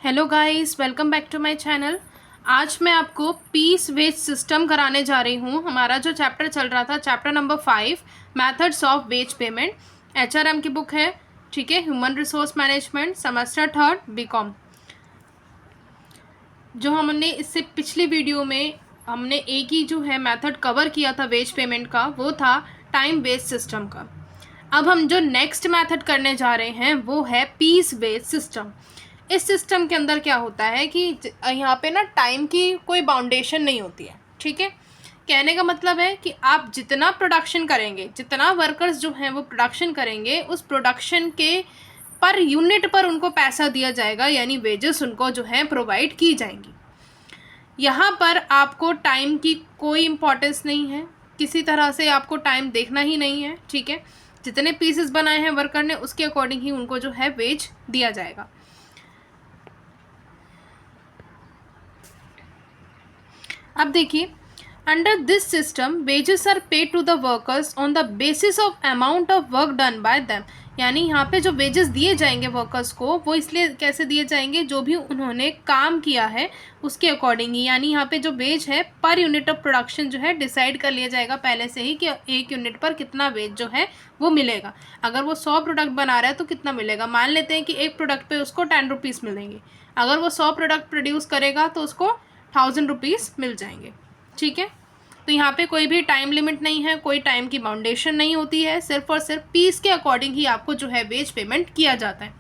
Hello guys, welcome back to my channel. आज मैं आपको पीस वेज सिस्टम कराने जा रही हूँ। हमारा जो चैप्टर चल रहा था, chapter number 5, methods of wage payment, HRM की बुक है। ठीक है, human resource management, semester 3, BCom. जो हमने इससे पिछली वीडियो में हमने एक ही जो है मेथड कवर किया था वेज पेमेंट का, वो था टाइम बेस्ड सिस्टम का। अब हम जो नेक्स्ट मेथड करने जा रहे हैं वो है पीस बेस्ड सिस्टम। इस सिस्टम के अंदर क्या होता है कि यहाँ पे ना टाइम की कोई बाउंडेशन नहीं होती है। ठीक है, कहने का मतलब है कि आप जितना प्रोडक्शन करेंगे, जितना वर्कर्स जो हैं वो प्रोडक्शन करेंगे, उस प्रोडक्शन के पर यूनिट पर उनको पैसा दिया जाएगा, यानी वेजेस उनको जो है प्रोवाइड की जाएंगी। यहाँ पर आपको टाइम की कोई इम्पोर्टेंस नहीं है, किसी तरह से आपको टाइम देखना ही नहीं है। ठीक है, जितने पीसेस बनाए हैं वर्कर ने उसके अकॉर्डिंग ही उनको जो है वेज दिया जाएगा। अब देखिए, under this system wages are paid to the workers on the basis of amount of work done by them. यानी यहाँ पे जो वेजेस दिए जाएंगे वर्कर्स को, वो इसलिए कैसे दिए जाएंगे, जो भी उन्होंने काम किया है उसके अकॉर्डिंग ही। यानी यहाँ पे जो वेज है पर यूनिट ऑफ प्रोडक्शन जो है डिसाइड कर लिया जाएगा पहले से ही कि एक यूनिट पर कितना वेज जो है वो मिलेगा। अगर वो 100 प्रोडक्ट बना रहा है तो कितना मिलेगा, मान लेते हैं कि एक प्रोडक्ट पे उसको 10 रुपीज़ मिलेंगे। अगर वो 100 प्रोडक्ट प्रोड्यूस करेगा तो उसको 1000 रुपीज़ मिल जाएंगे। ठीक है, तो यहाँ पे कोई भी टाइम लिमिट नहीं है, कोई टाइम की बाउंडेशन नहीं होती है, सिर्फ और सिर्फ पीस के अकॉर्डिंग ही आपको जो है वेज पेमेंट किया जाता है।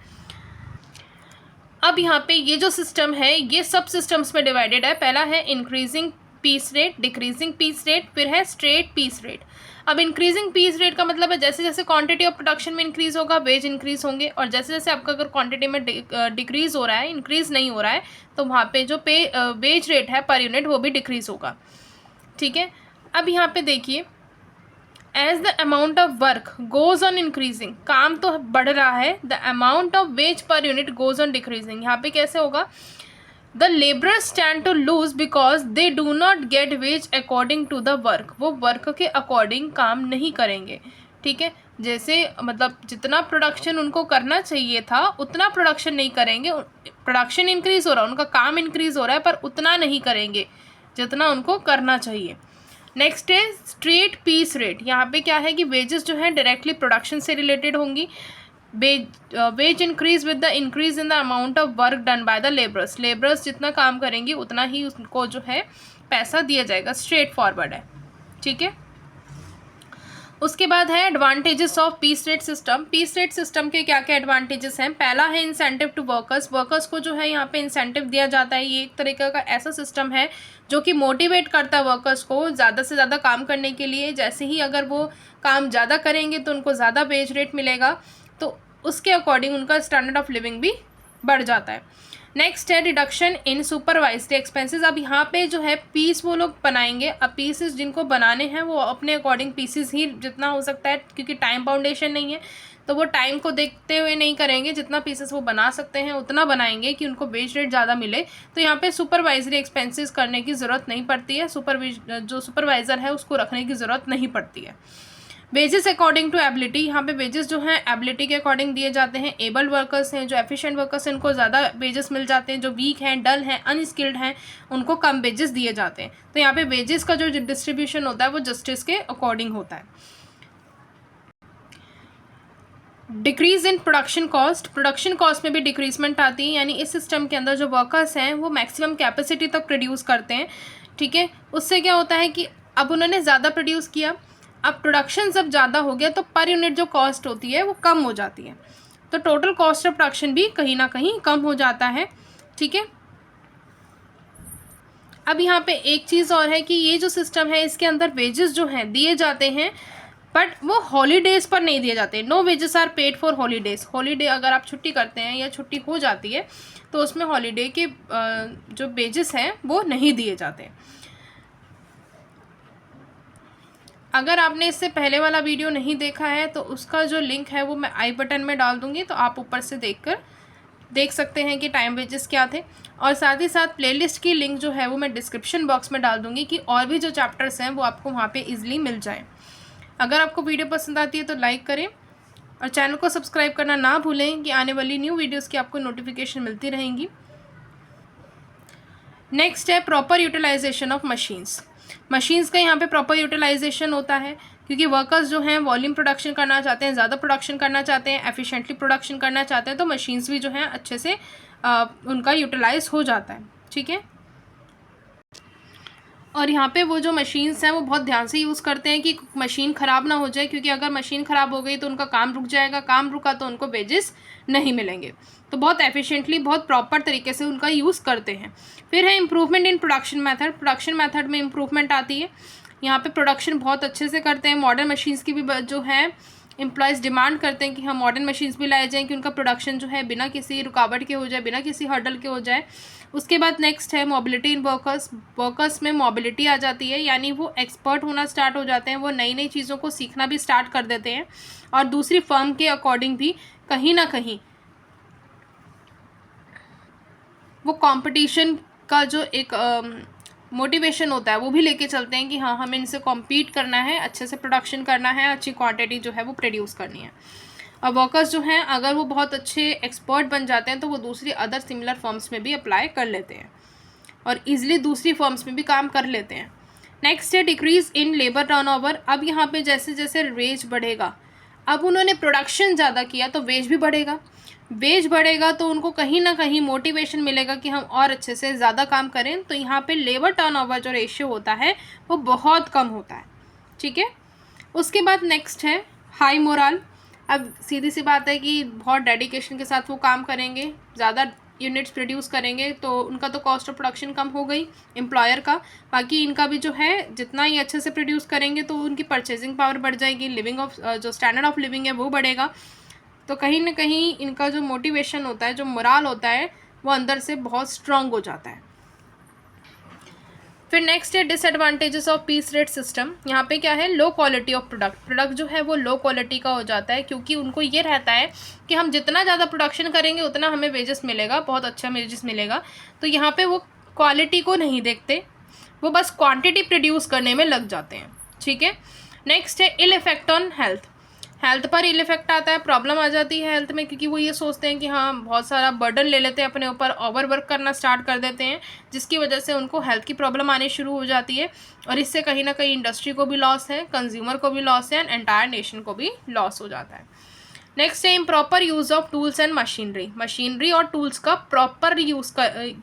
अब यहाँ पे ये जो सिस्टम है ये सब सिस्टम्स में डिवाइडेड है। पहला है increasing piece rate, decreasing piece rate, फिर है स्ट्रेट पीस रेट। अब इंक्रीजिंग पीस रेट का मतलब है जैसे जैसे क्वांटिटी ऑफ प्रोडक्शन में इंक्रीज होगा वेज इंक्रीज होंगे, और जैसे जैसे आपका अगर क्वांटिटी में डिक्रीज हो रहा है, इंक्रीज नहीं हो रहा है, तो वहाँ पे जो वेज रेट है पर यूनिट वो भी डिक्रीज होगा। ठीक है, अब यहाँ पे देखिए, as the amount of work goes on increasing, काम तो बढ़ रहा है, the amount of wage per unit goes on decreasing. यहाँ पे कैसे होगा, the labourers stand to lose because they do not get wage according to the work. वो वर्क के अकॉर्डिंग काम नहीं करेंगे। ठीक है, जैसे मतलब जितना प्रोडक्शन उनको करना चाहिए था उतना प्रोडक्शन नहीं करेंगे। प्रोडक्शन इंक्रीज हो रहा है, उनका काम इंक्रीज हो रहा है, पर उतना नहीं करेंगे जितना उनको करना चाहिए। नेक्स्ट है स्ट्रेट पीस रेट। यहाँ पे क्या है कि वेजेस जो है डायरेक्टली प्रोडक्शन से रिलेटेड होंगी। Wage increase with the increase in the amount of work done by the labourers. Labourers जितना काम करेंगे उतना ही उनको जो है पैसा दिया जाएगा, स्ट्रेट फॉरवर्ड है। ठीक है, उसके बाद है advantages of piece rate system. Piece rate system के क्या क्या एडवांटेजेस हैं। पहला है इंसेंटिव टू वर्कर्स। वर्कर्स को जो है यहाँ पे इंसेंटिव दिया जाता है। ये एक तरीके का ऐसा सिस्टम है जो कि मोटिवेट करता है वर्कर्स को ज़्यादा से ज़्यादा काम करने के लिए। जैसे ही अगर वो काम ज़्यादा करेंगे तो उनको ज़्यादा वेज रेट मिलेगा, तो उसके अकॉर्डिंग उनका स्टैंडर्ड ऑफ लिविंग भी बढ़ जाता है। नेक्स्ट है रिडक्शन इन सुपरवाइज्ड एक्सपेंसेस। अब यहाँ पे जो है पीस वो लोग बनाएंगे। अब पीसेस जिनको बनाने हैं वो अपने अकॉर्डिंग पीसेस ही जितना हो सकता है, क्योंकि टाइम बाउंडेशन नहीं है तो वो टाइम को देखते हुए नहीं करेंगे। जितना पीसेस वो बना सकते हैं उतना बनाएंगे कि उनको वेज रेट ज़्यादा मिले। तो यहाँ पे सुपरवाइजरी एक्सपेंसेस करने की ज़रूरत नहीं पड़ती है, जो सुपरवाइज़र है उसको रखने की ज़रूरत नहीं पड़ती है। Wages according to ability. यहाँ पे वेजेस जो हैं एबिलिटी के अकॉर्डिंग दिए जाते हैं। एबल वर्कर्स हैं, जो एफिशिएंट वर्कर्स हैं, उनको ज़्यादा वेजेस मिल जाते हैं। जो वीक हैं, डल हैं, अनस्किल्ड हैं, उनको कम वेजेस दिए जाते हैं। तो यहाँ पे वेजेस का जो डिस्ट्रीब्यूशन होता है वो जस्टिस के अकॉर्डिंग होता है। Decrease in production cost. Production cost में भी डिक्रीजमेंट आती है। यानी इस सिस्टम के अंदर जो वर्कर्स हैं वो मैक्सिमम कैपेसिटी तक प्रोड्यूस करते हैं। ठीक है, उससे क्या होता है कि अब उन्होंने ज़्यादा प्रोड्यूस किया, अब प्रोडक्शन जब ज़्यादा हो गया तो पर यूनिट जो कॉस्ट होती है वो कम हो जाती है, तो टोटल कॉस्ट ऑफ प्रोडक्शन भी कहीं ना कहीं कम हो जाता है। ठीक है, अब यहाँ पे एक चीज़ और है कि ये जो सिस्टम है इसके अंदर वेजेस जो हैं दिए जाते हैं, बट वो हॉलीडेज़ पर नहीं दिए जाते। No wages are paid for holidays. Holiday अगर आप छुट्टी करते हैं या छुट्टी हो जाती है तो उसमें हॉलीडे के जो वेजेस हैं वो नहीं दिए जाते। अगर आपने इससे पहले वाला वीडियो नहीं देखा है तो उसका जो लिंक है वो मैं आई बटन में डाल दूँगी, तो आप ऊपर से देख सकते हैं कि टाइम वेजेस क्या थे। और साथ ही साथ प्लेलिस्ट की लिंक जो है वो मैं डिस्क्रिप्शन बॉक्स में डाल दूँगी कि और भी जो चैप्टर्स हैं वो आपको वहाँ पे इजीली मिल जाएँ। अगर आपको वीडियो पसंद आती है तो लाइक करें और चैनल को सब्सक्राइब करना ना भूलें कि आने वाली न्यू वीडियोज़ की आपको नोटिफिकेशन मिलती रहेंगी। नेक्स्ट है proper utilisation of machines. Machines का यहाँ पे प्रॉपर यूटिलाइजेशन होता है, क्योंकि वर्कर्स जो हैं वॉल्यूम प्रोडक्शन करना चाहते हैं, ज़्यादा प्रोडक्शन करना चाहते हैं, एफिशिएंटली प्रोडक्शन करना चाहते हैं, तो मशीन्स भी जो हैं अच्छे से उनका यूटिलाइज हो जाता है। ठीक है, और यहाँ पे वो जो मशीन्स हैं वो बहुत ध्यान से यूज़ करते हैं कि मशीन ख़राब ना हो जाए, क्योंकि अगर मशीन ख़राब हो गई तो उनका काम रुक जाएगा, काम रुका तो उनको वेजेस नहीं मिलेंगे। तो बहुत एफिशिएंटली, बहुत प्रॉपर तरीके से उनका यूज़ करते हैं। फिर है improvement in production method. Production method में इम्प्रूवमेंट आती है, यहाँ पे प्रोडक्शन बहुत अच्छे से करते हैं। मॉडर्न मशीन्स की भी जो है एम्प्लॉयज़ डिमांड करते हैं कि हम मॉडर्न मशीन्स भी लाए जाएँ, कि उनका प्रोडक्शन जो है बिना किसी रुकावट के हो जाए, बिना किसी हर्डल के हो जाए। उसके बाद नेक्स्ट है मोबिलिटी इन वर्कर्स। वर्कर्स में मोबिलिटी आ जाती है, यानी वो एक्सपर्ट होना स्टार्ट हो जाते हैं, वो नई नई चीज़ों को सीखना भी स्टार्ट कर देते हैं, और दूसरी फर्म के अकॉर्डिंग भी कहीं ना कहीं वो कंपटीशन का जो एक मोटिवेशन होता है वो भी लेके चलते हैं कि हाँ, हमें इनसे कॉम्पीट करना है, अच्छे से प्रोडक्शन करना है, अच्छी क्वांटिटी जो है वो प्रोड्यूस करनी है। और वर्कर्स जो हैं अगर वो बहुत अच्छे एक्सपर्ट बन जाते हैं तो वो दूसरी अदर सिमिलर फर्म्स में भी अप्लाई कर लेते हैं और ईजिली दूसरी फर्म्स में भी काम कर लेते हैं। नेक्स्ट है डिक्रीज़ इन लेबर टर्नओवर। अब यहाँ पे जैसे जैसे वेज बढ़ेगा, अब उन्होंने प्रोडक्शन ज़्यादा किया तो वेज भी बढ़ेगा, वेज बढ़ेगा तो उनको कहीं ना कहीं मोटिवेशन मिलेगा कि हम और अच्छे से ज़्यादा काम करें। तो यहाँ पे लेबर टर्नओवर जो रेशियो होता है वो बहुत कम होता है। ठीक है, उसके बाद नेक्स्ट है हाई मोरल। अब सीधी सी बात है कि बहुत डेडिकेशन के साथ वो काम करेंगे, ज़्यादा यूनिट्स प्रोड्यूस करेंगे तो उनका तो कॉस्ट ऑफ प्रोडक्शन कम हो गई एम्प्लॉयर का, बाकी इनका भी जो है जितना ही अच्छे से प्रोड्यूस करेंगे तो उनकी परचेजिंग पावर बढ़ जाएगी, लिविंग ऑफ जो स्टैंडर्ड ऑफ लिविंग है वो बढ़ेगा। तो कहीं ना कहीं इनका जो मोटिवेशन होता है, जो मोराल होता है, वो अंदर से बहुत स्ट्रांग हो जाता है। फिर नेक्स्ट है disadvantages of piece rate system. यहाँ पे क्या है, लो क्वालिटी ऑफ प्रोडक्ट जो है वो लो क्वालिटी का हो जाता है, क्योंकि उनको ये रहता है कि हम जितना ज़्यादा प्रोडक्शन करेंगे उतना हमें वेजेस मिलेगा, बहुत अच्छा वेजेस मिलेगा। तो यहाँ पे वो क्वालिटी को नहीं देखते, वो बस क्वांटिटी प्रोड्यूस करने में लग जाते हैं। ठीक है, नेक्स्ट है ill effect on health. Health पर इल इफेक्ट आता है, प्रॉब्लम आ जाती है हेल्थ में, क्योंकि वो ये सोचते हैं कि हाँ बहुत सारा बर्डन ले लेते हैं अपने ऊपर, ओवर वर्क करना स्टार्ट कर देते हैं, जिसकी वजह से उनको हेल्थ की प्रॉब्लम आनी शुरू हो जाती है। और इससे कहीं ना कहीं इंडस्ट्री को भी लॉस है, कंज्यूमर को भी लॉस है, एंड एंटायर नेशन को भी लॉस हो जाता है। नेक्स्ट है improper use of tools and machinery और टूल्स का प्रॉपर यूज़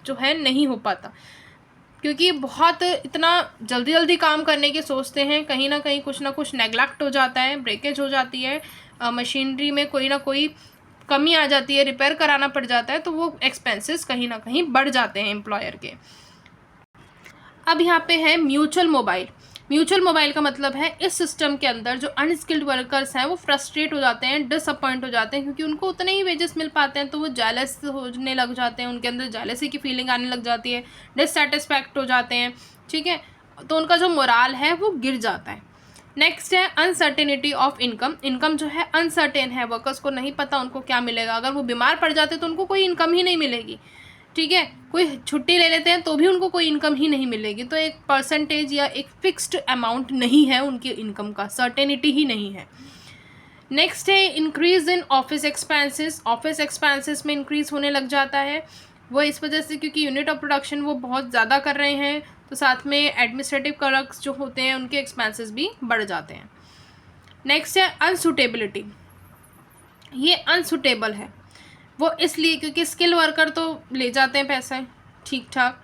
जो है नहीं हो पाता, क्योंकि बहुत इतना जल्दी जल्दी काम करने की सोचते हैं, कहीं ना कहीं कुछ ना कुछ नेगलेक्ट हो जाता है, ब्रेकेज हो जाती है, मशीनरी में कोई ना कोई कमी आ जाती है, रिपेयर कराना पड़ जाता है, तो वो एक्सपेंसेस कहीं ना कहीं बढ़ जाते हैं एम्प्लॉयर के। अब यहाँ पे है म्यूचुअल मोबाइल का मतलब है इस सिस्टम के अंदर जो अनस्किल्ड वर्कर्स हैं वो फ्रस्ट्रेट हो जाते हैं, डिसअपॉइंट हो जाते हैं, क्योंकि उनको उतने ही वेजेस मिल पाते हैं, तो वो जेलस होने लग जाते हैं, उनके अंदर जेलसी की फीलिंग आने लग जाती है, डिससेटिस्फैक्ट हो जाते हैं। ठीक है, तो उनका जो मोराल है वो गिर जाता है। नेक्स्ट है अनसर्टेनिटी ऑफ इनकम जो है अनसर्टेन है, वर्कर्स को नहीं पता उनको क्या मिलेगा, अगर वो बीमार पड़ जाते तो उनको कोई इनकम ही नहीं मिलेगी। ठीक है, कोई छुट्टी ले लेते हैं तो भी उनको कोई इनकम ही नहीं मिलेगी, तो एक परसेंटेज या एक फिक्स्ड अमाउंट नहीं है उनकी इनकम का, सर्टेनिटी ही नहीं है। नेक्स्ट है इंक्रीज इन ऑफिस एक्सपेंसेस में इंक्रीज होने लग जाता है, वो इस वजह से क्योंकि यूनिट ऑफ प्रोडक्शन वो बहुत ज़्यादा कर रहे हैं, तो साथ में एडमिनिस्ट्रेटिव क्लर्क्स जो होते हैं उनके एक्सपेंसेस भी बढ़ जाते हैं। नेक्स्ट है अनसूटेबिलिटी। ये अनसूटेबल है वो इसलिए क्योंकि स्किल वर्कर तो ले जाते हैं पैसे ठीक ठाक,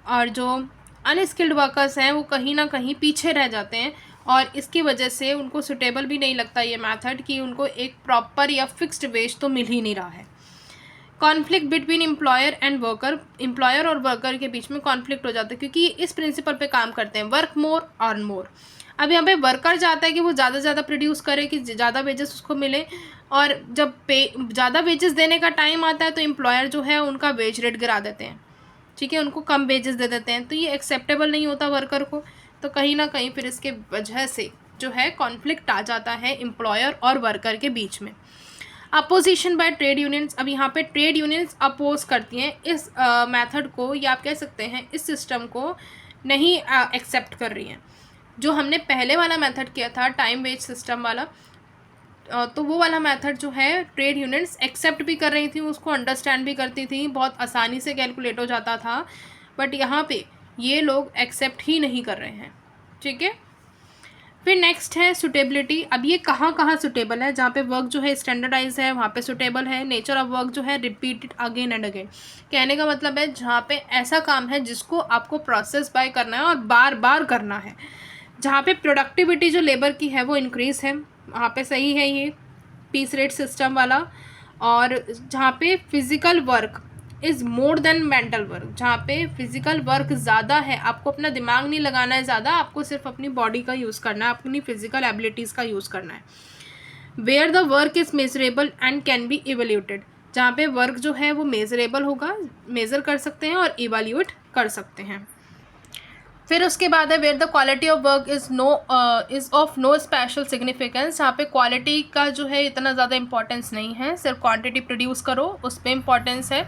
और जो अनस्किल्ड वर्कर्स हैं वो कहीं ना कहीं पीछे रह जाते हैं, और इसकी वजह से उनको सुटेबल भी नहीं लगता ये मेथड कि उनको एक प्रॉपर या फिक्स्ड वेज तो मिल ही नहीं रहा है। कॉन्फ्लिक्ट बिटवीन एम्प्लॉयर और वर्कर के बीच में कॉन्फ्लिक्ट हो जाता है, क्योंकि इस प्रिंसिपल पे काम करते हैं, वर्क मोर अर्न मोर। अब यहाँ पे वर्कर चाहता है कि वो ज़्यादा से ज़्यादा प्रोड्यूस करे, कि ज़्यादा वेजेस उसको मिले, और जब ज़्यादा वेजेस देने का टाइम आता है तो एम्प्लॉयर जो है उनका वेज रेट गिरा देते हैं। ठीक है, उनको कम वेजेस दे देते हैं, तो ये एक्सेप्टेबल नहीं होता वर्कर को, तो कहीं ना कहीं फिर इसके वजह से जो है कॉन्फ्लिक्ट आ जाता है एम्प्लॉयर और वर्कर के बीच में। Opposition by trade unions. अब यहाँ पे ट्रेड यूनियंस अपोज करती हैं इस मेथड को, या आप कह सकते हैं इस सिस्टम को नहीं एक्सेप्ट कर रही हैं। जो हमने पहले वाला मेथड किया था टाइम वेज सिस्टम वाला, तो वो वाला मेथड जो है ट्रेड यूनियंस एक्सेप्ट भी कर रही थी, उसको अंडरस्टैंड भी करती थी, बहुत आसानी से कैलकुलेट हो जाता था, बट यहाँ पे ये लोग एक्सेप्ट ही नहीं कर रहे हैं। ठीक है, फिर नेक्स्ट है सुटेबिलिटी। अब ये कहाँ कहाँ सुटेबल है, जहाँ पे वर्क जो है स्टैंडर्डाइज है वहाँ पे सुटेबल है। नेचर ऑफ वर्क जो है रिपीटेड अगेन एंड अगेन, कहने का मतलब है जहाँ पे ऐसा काम है जिसको आपको प्रोसेस बाय करना है और बार बार करना है। जहाँ पे प्रोडक्टिविटी जो लेबर की है वो इंक्रीज है, वहाँ पे सही है ये पीस रेट सिस्टम वाला। और जहाँ पे physical work is more than mental work, जहाँ पे फिजिकल वर्क ज़्यादा है, आपको अपना दिमाग नहीं लगाना है ज़्यादा, आपको सिर्फ अपनी बॉडी का यूज़ करना है, अपनी फिजिकल एबिलिटीज़ का यूज़ करना है। Where the work is measurable and can be evaluated, जहाँ पे वर्क जो है वो मेजरेबल होगा, मेज़र कर सकते हैं और इवेल्यूएट कर सकते हैं। फिर उसके बाद है where the quality of work is of no special significance, यहाँ पे क्वालिटी का जो है इतना ज़्यादा इंपॉर्टेंस नहीं है, सिर्फ क्वांटिटी प्रोड्यूस करो उस पर इम्पॉर्टेंस है।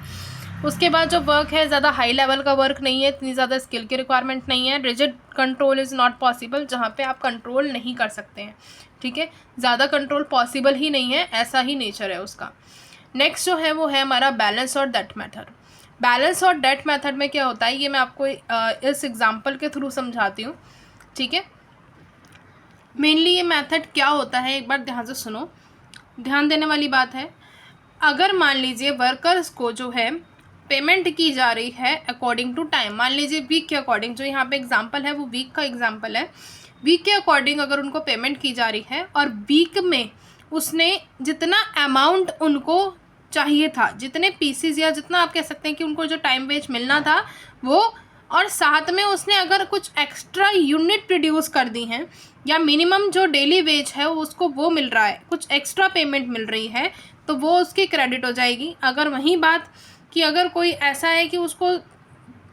उसके बाद जो वर्क है ज़्यादा हाई लेवल का वर्क नहीं है, इतनी ज़्यादा स्किल की रिक्वायरमेंट नहीं है। Rigid control is not possible, जहाँ पे आप कंट्रोल नहीं कर सकते हैं। ठीक है, ज़्यादा कंट्रोल पॉसिबल ही नहीं है, ऐसा ही नेचर है उसका। नेक्स्ट जो है वो है हमारा बैलेंस और डेट मेथड। बैलेंस और डेट मेथड में क्या होता है ये मैं आपको इस एग्जांपल के थ्रू समझाती हूँ। ठीक है, मेनली ये मेथड क्या होता है एक बार ध्यान से सुनो, ध्यान देने वाली बात है। अगर मान लीजिए वर्कर्स को जो है पेमेंट की जा रही है अकॉर्डिंग टू टाइम, मान लीजिए वीक के अकॉर्डिंग, जो यहाँ पे एग्जांपल है वो वीक का एग्जांपल है, वीक के अकॉर्डिंग अगर उनको पेमेंट की जा रही है और वीक में उसने जितना अमाउंट उनको चाहिए था, जितने पीसीज या जितना आप कह सकते हैं कि उनको जो टाइम वेज मिलना था वो, और साथ में उसने अगर कुछ एक्स्ट्रा यूनिट प्रोड्यूस कर दी हैं या मिनिमम जो डेली वेज है उसको वो मिल रहा है, कुछ एक्स्ट्रा पेमेंट मिल रही है, तो वो उसकी क्रेडिट हो जाएगी। अगर वहीं बात कि अगर कोई ऐसा है कि उसको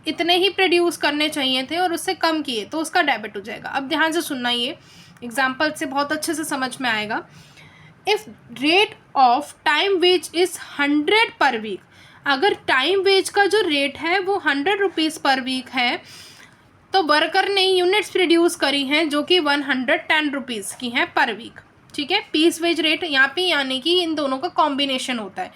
इतने ही प्रोड्यूस करने चाहिए थे और उससे कम किए तो उसका डेबिट हो जाएगा। अब ध्यान से सुनना, ये एग्जाम्पल से बहुत अच्छे से समझ में आएगा। If rate of time wage is 100 per week, अगर टाइम वेज का जो रेट है वो 100 रुपीज़ पर वीक है, तो वर्कर ने यूनिट्स प्रोड्यूस करी हैं जो कि 110 रुपीज़ की हैं पर वीक। ठीक है, पीस वेज रेट यहाँ पे यानी कि इन दोनों का कॉम्बिनेशन होता है।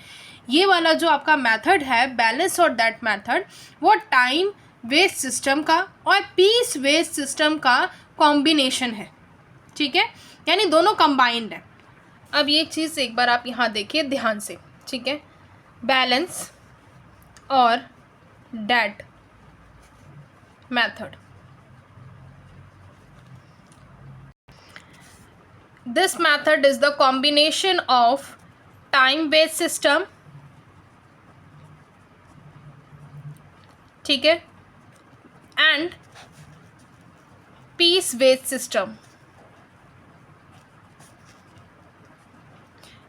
ये वाला जो आपका मेथड है बैलेंस और दैट मेथड, वो टाइम वेज सिस्टम का और पीस वेज सिस्टम का कॉम्बिनेशन है। ठीक है, यानी दोनों कंबाइंड है। अब ये चीज़ एक बार आप यहाँ देखिए ध्यान से। ठीक है, बैलेंस और debt method, this method is the combination of time based system, ठीक है, एंड पीस बेस्ड सिस्टम,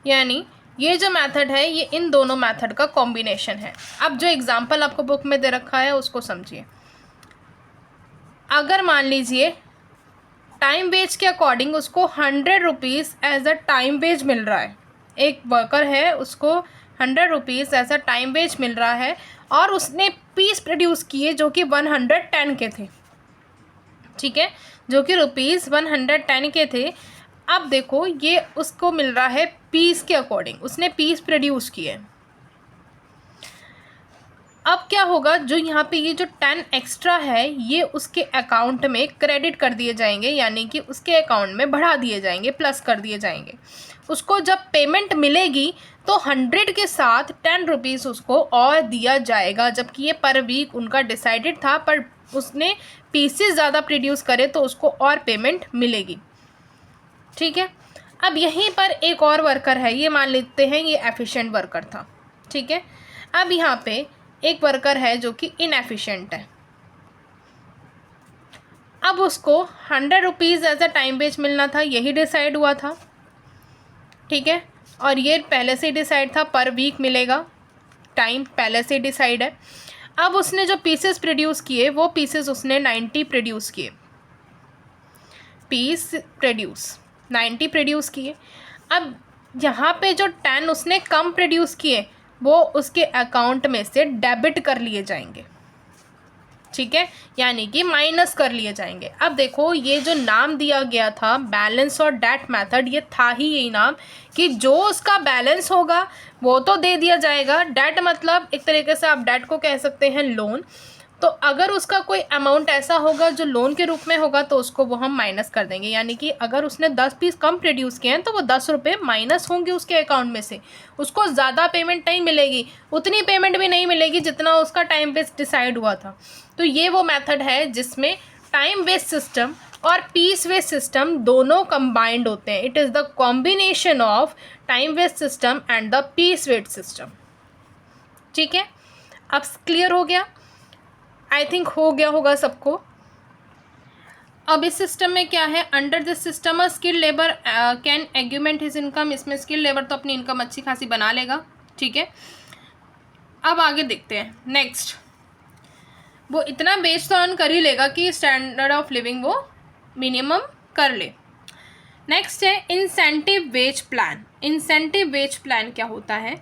यानी ये जो मेथड है ये इन दोनों मेथड का कॉम्बिनेशन है। अब जो एग्जांपल आपको बुक में दे रखा है उसको समझिए। अगर मान लीजिए टाइम वेज के अकॉर्डिंग उसको 100 rupees as a time wage मिल रहा है, एक वर्कर है उसको 100 rupees as a time wage मिल रहा है और उसने पीस प्रोड्यूस किए जो कि 110 के थे। ठीक है, जो कि रुपीज़ 110 के थे। अब देखो ये उसको मिल रहा है पीस के अकॉर्डिंग, उसने पीस प्रोड्यूस किए। अब क्या होगा, जो यहाँ पे ये जो 10 एक्स्ट्रा है ये उसके अकाउंट में क्रेडिट कर दिए जाएंगे, यानी कि उसके अकाउंट में बढ़ा दिए जाएंगे, प्लस कर दिए जाएंगे। उसको जब पेमेंट मिलेगी तो 100 के साथ 10 रुपीज़ उसको और दिया जाएगा, जबकि ये पर वीक उनका डिसाइडेड था, पर उसने पीसेस ज़्यादा प्रोड्यूस करे तो उसको और पेमेंट मिलेगी। ठीक है, अब यहीं पर एक और वर्कर है, ये मान लेते हैं ये एफिशिएंट वर्कर था। ठीक है, अब यहाँ पे एक वर्कर है जो कि इनएफिशिएंट है। अब उसको 100 rupees as a time wage मिलना था, यही डिसाइड हुआ था। ठीक है, और ये पहले से ही डिसाइड था, पर वीक मिलेगा, टाइम पहले से डिसाइड है। अब उसने जो पीसेस प्रोड्यूस किए वो पीसेस उसने 90 प्रोड्यूस किए, पीस प्रोड्यूस 90 प्रोड्यूस किए। अब यहाँ पे जो 10 उसने कम प्रोड्यूस किए वो उसके अकाउंट में से डेबिट कर लिए जाएंगे। ठीक है, यानी कि माइनस कर लिए जाएंगे। अब देखो ये जो नाम दिया गया था बैलेंस और डेट मेथड, ये था ही यही नाम कि जो उसका बैलेंस होगा वो तो दे दिया जाएगा। डेट मतलब एक तरीके से आप डेट को कह सकते हैं लोन, तो अगर उसका कोई अमाउंट ऐसा होगा जो लोन के रूप में होगा तो उसको वो हम माइनस कर देंगे, यानी कि अगर उसने 10 पीस कम प्रोड्यूस किए हैं तो वो 10 रुपये माइनस होंगे उसके अकाउंट में से। उसको ज़्यादा पेमेंट नहीं मिलेगी, उतनी पेमेंट भी नहीं मिलेगी जितना उसका टाइम वेस्ट डिसाइड हुआ था। तो ये वो मेथड है जिसमें टाइम वेस्ट सिस्टम और पीस वेस्ट सिस्टम दोनों कंबाइंड होते हैं। It is the combination of time based system and the piece based system. ठीक है, अब क्लियर हो गया? आई थिंक हो गया होगा सबको। अब इस सिस्टम में क्या है, under this system a skilled labour can augment his income. इसमें स्किल्ड लेबर तो अपनी इनकम अच्छी खासी बना लेगा। ठीक है, अब आगे देखते हैं नेक्स्ट। वो इतना बेच तो अर्न कर ही लेगा कि स्टैंडर्ड ऑफ लिविंग वो मिनिमम कर ले। नेक्स्ट है incentive wage plan. Incentive wage plan क्या होता है,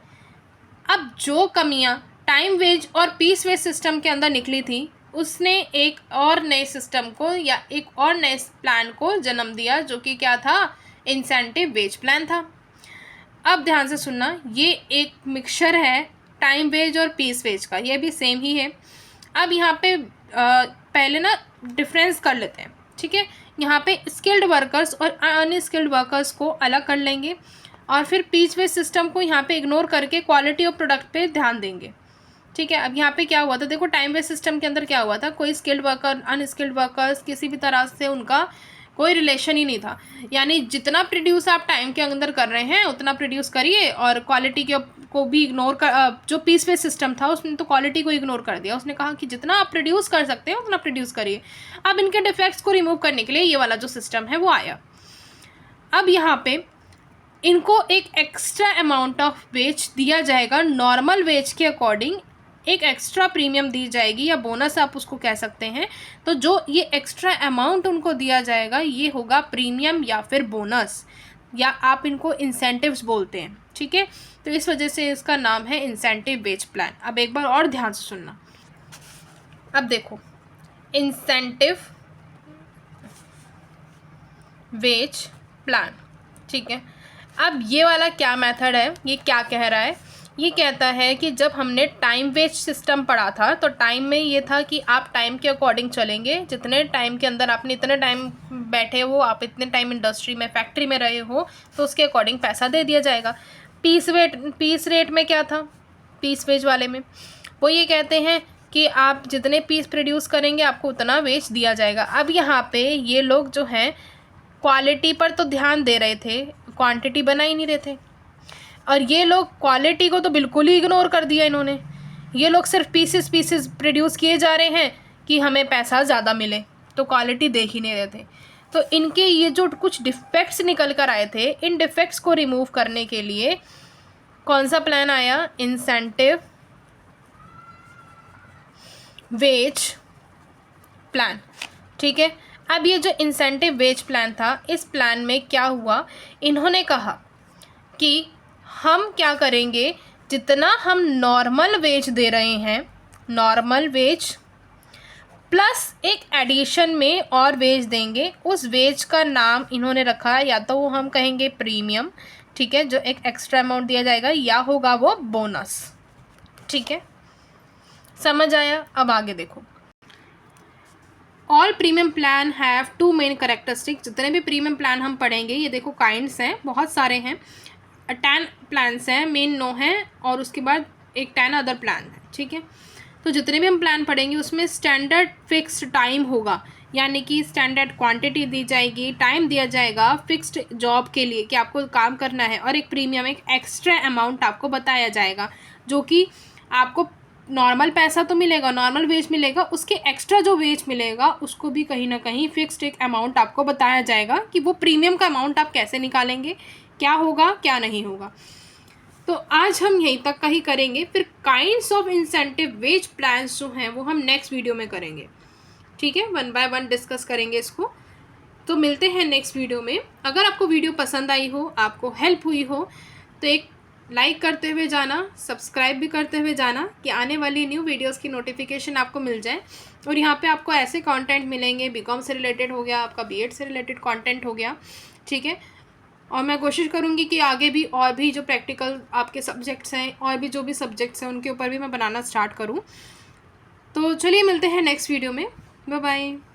अब जो कमियां टाइम वेज और पीस वेज सिस्टम के अंदर निकली थी उसने एक और नए सिस्टम को या एक और नए प्लान को जन्म दिया जो कि क्या था, इंसेंटिव वेज प्लान था। अब ध्यान से सुनना, ये एक मिक्सचर है टाइम वेज और पीस वेज का, ये भी सेम ही है। अब यहाँ पे पहले ना डिफरेंस कर लेते हैं। ठीक है, यहाँ पे स्किल्ड वर्कर्स और अनस्किल्ड वर्कर्स को अलग कर लेंगे और फिर पीस वेज सिस्टम को यहाँ पे इग्नोर करके क्वालिटी ऑफ प्रोडक्ट पे ध्यान देंगे। ठीक है, अब यहाँ पे क्या हुआ था, देखो टाइम वेस्ट सिस्टम के अंदर क्या हुआ था, कोई स्किल्ड वर्कर अनस्किल्ड वर्कर्स किसी भी तरह से उनका कोई रिलेशन ही नहीं था। यानी जितना प्रोड्यूस आप टाइम के अंदर कर रहे हैं उतना प्रोड्यूस करिए और क्वालिटी को भी इग्नोर कर। जो पीस वेस्ट सिस्टम था उसने तो क्वालिटी को इग्नोर कर दिया, उसने कहा कि जितना आप प्रोड्यूस कर सकते हैं उतना प्रोड्यूस करिए। अब इनके डिफेक्ट्स को रिमूव करने के लिए ये वाला जो सिस्टम है वो आया। अब यहाँ पे इनको एक एक्स्ट्रा अमाउंट ऑफ वेज दिया जाएगा, नॉर्मल वेज के अकॉर्डिंग एक एक्स्ट्रा प्रीमियम दी जाएगी या बोनस आप उसको कह सकते हैं। तो जो ये एक्स्ट्रा अमाउंट उनको दिया जाएगा ये होगा प्रीमियम या फिर बोनस, या आप इनको इंसेंटिव्स बोलते हैं। ठीक है, तो इस वजह से इसका नाम है इंसेंटिव वेज प्लान। अब एक बार और ध्यान से सुनना। अब देखो इंसेंटिव वेज प्लान। ठीक है, अब ये वाला क्या मेथड है, ये क्या कह रहा है, ये कहता है कि जब हमने टाइम वेज सिस्टम पढ़ा था तो टाइम में ये था कि आप टाइम के अकॉर्डिंग चलेंगे, जितने टाइम के अंदर आपने इतने टाइम बैठे हो, आप इतने टाइम इंडस्ट्री में फैक्ट्री में रहे हो तो उसके अकॉर्डिंग पैसा दे दिया जाएगा। पीस रेट में क्या था, पीस वेज वाले में वो ये कहते हैं कि आप जितने पीस प्रोड्यूस करेंगे आपको उतना वेज दिया जाएगा। अब यहाँ पे ये लोग जो हैं क्वालिटी पर तो ध्यान दे रहे थे, क्वांटिटी बना ही नहीं रहे थे, और ये लोग क्वालिटी को तो बिल्कुल ही इग्नोर कर दिया इन्होंने। ये लोग सिर्फ पीसेस प्रोड्यूस किए जा रहे हैं कि हमें पैसा ज़्यादा मिले, तो क्वालिटी देख ही नहीं रहे थे। तो इनके ये जो कुछ डिफेक्ट्स निकल कर आए थे, इन डिफेक्ट्स को रिमूव करने के लिए कौन सा प्लान आया, इंसेंटिव वेज प्लान। ठीक है, अब ये जो इंसेंटिव वेज प्लान था, इस प्लान में क्या हुआ, इन्होंने कहा कि हम क्या करेंगे, जितना हम नॉर्मल वेज दे रहे हैं, नॉर्मल वेज प्लस एक एडिशन में और वेज देंगे। उस वेज का नाम इन्होंने रखा है, या तो वो हम कहेंगे प्रीमियम, ठीक है, जो एक एक्स्ट्रा अमाउंट दिया जाएगा, या होगा वो बोनस। ठीक है, समझ आया? अब आगे देखो। All premium plan have two main characteristic. जितने भी प्रीमियम प्लान हम पढ़ेंगे, ये देखो काइंड्स हैं, बहुत सारे हैं, 10 प्लान्स हैं, मेन 9 हैं और उसके बाद एक 10 अदर प्लान है। ठीक है, तो जितने भी हम प्लान पढ़ेंगे उसमें स्टैंडर्ड फिक्स्ड टाइम होगा, यानी कि स्टैंडर्ड क्वांटिटी दी जाएगी, टाइम दिया जाएगा फिक्स्ड जॉब के लिए कि आपको काम करना है, और एक प्रीमियम, एक एक्स्ट्रा अमाउंट आपको बताया जाएगा, जो कि आपको नॉर्मल पैसा तो मिलेगा, नॉर्मल वेज मिलेगा, उसके एक्स्ट्रा जो वेज मिलेगा उसको भी कहीं ना कहीं फिक्स्ड एक अमाउंट आपको बताया जाएगा कि वो प्रीमियम का अमाउंट आप कैसे निकालेंगे, क्या होगा क्या नहीं होगा। तो आज हम यहीं तक का ही करेंगे, फिर kinds of incentive wage plans जो हैं वो हम नेक्स्ट वीडियो में करेंगे। ठीक है, 1 बाय 1 डिस्कस करेंगे इसको। तो मिलते हैं नेक्स्ट वीडियो में। अगर आपको वीडियो पसंद आई हो, आपको हेल्प हुई हो, तो एक लाइक करते हुए जाना, सब्सक्राइब भी करते हुए जाना कि आने वाली न्यू वीडियोस की नोटिफिकेशन आपको मिल जाए। और यहाँ पे आपको ऐसे कंटेंट मिलेंगे, बीकॉम से रिलेटेड हो गया, आपका बीएड से रिलेटेड कंटेंट हो गया। ठीक है, और मैं कोशिश करूँगी कि आगे भी और भी जो प्रैक्टिकल आपके सब्जेक्ट्स हैं और भी जो भी सब्जेक्ट्स हैं उनके ऊपर भी मैं बनाना स्टार्ट करूँ। तो चलिए मिलते हैं नेक्स्ट वीडियो में। Bye bye.